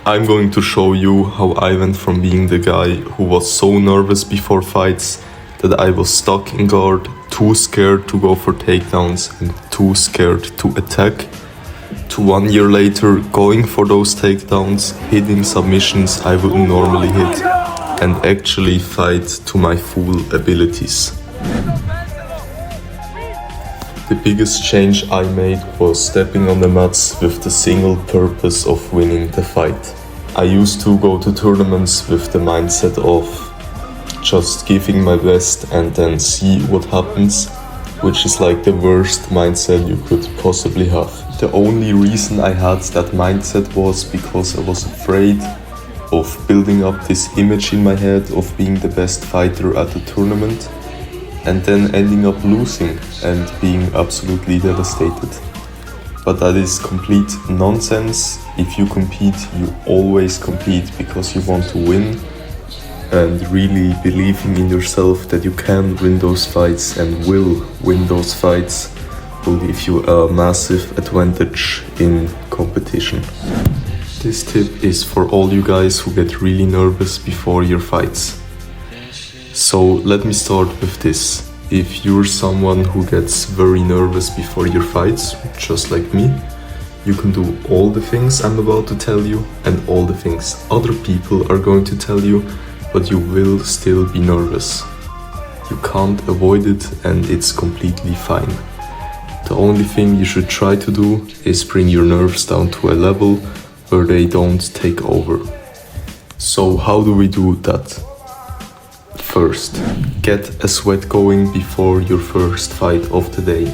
I'm going to show you how I went from being the guy who was so nervous before fights that I was stuck in guard, too scared to go for takedowns and too scared to attack, to 1 year later going for those takedowns, hitting submissions I wouldn't normally hit, and actually fight to my full abilities. The biggest change I made was stepping on the mats with the single purpose of winning the fight. I used to go to tournaments with the mindset of just giving my best and then see what happens, which is like the worst mindset you could possibly have. The only reason I had that mindset was because I was afraid of building up this image in my head of being the best fighter at the tournament and then ending up losing and being absolutely devastated. But that is complete nonsense. If you compete, you always compete because you want to win, and really believing in yourself that you can win those fights and will win those fights will give you a massive advantage in competition. This tip is for all you guys who get really nervous before your fights. So let me start with this. If you're someone who gets very nervous before your fights, just like me, you can do all the things I'm about to tell you and all the things other people are going to tell you, but you will still be nervous. You can't avoid it and it's completely fine. The only thing you should try to do is bring your nerves down to a level where they don't take over. So how do we do that? First, get a sweat going before your first fight of the day.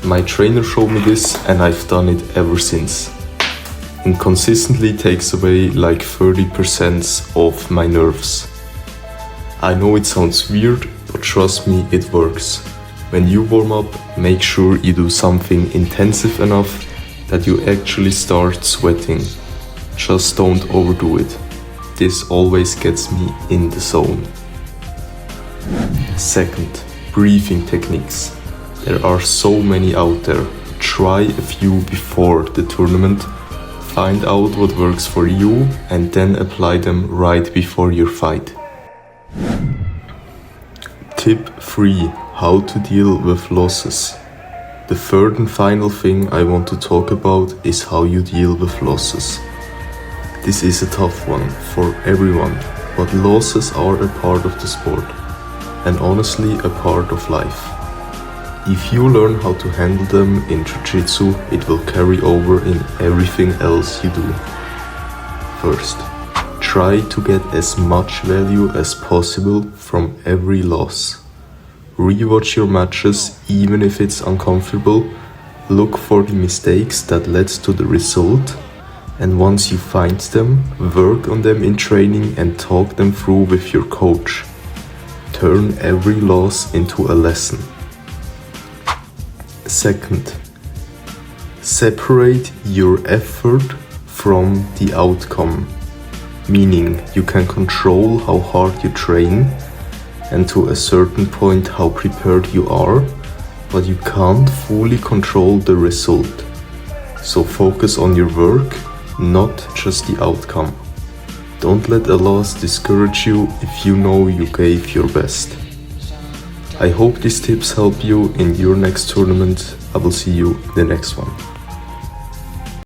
My trainer showed me this and I've done it ever since. It consistently takes away like 30% of my nerves. I know it sounds weird, but trust me, it works. When you warm up, make sure you do something intensive enough that you actually start sweating. Just don't overdo it. This always gets me in the zone. Second, breathing techniques. There are so many out there. Try a few before the tournament. Find out what works for you and then apply them right before your fight. Tip 3. How to deal with losses. The third and final thing I want to talk about is how you deal with losses. This is a tough one for everyone, but losses are a part of the sport and honestly a part of life. If you learn how to handle them in Jiu-Jitsu, it will carry over in everything else you do. First, try to get as much value as possible from every loss. Rewatch your matches even if it's uncomfortable. Look for the mistakes that led to the result, and once you find them, work on them in training and talk them through with your coach. Turn every loss into a lesson. Second, separate your effort from the outcome, meaning you can control how hard you train and to a certain point how prepared you are, but you can't fully control the result. So focus on your work, not just the outcome. Don't let a loss discourage you if you know you gave your best. I hope these tips help you in your next tournament. I will see you in the next one.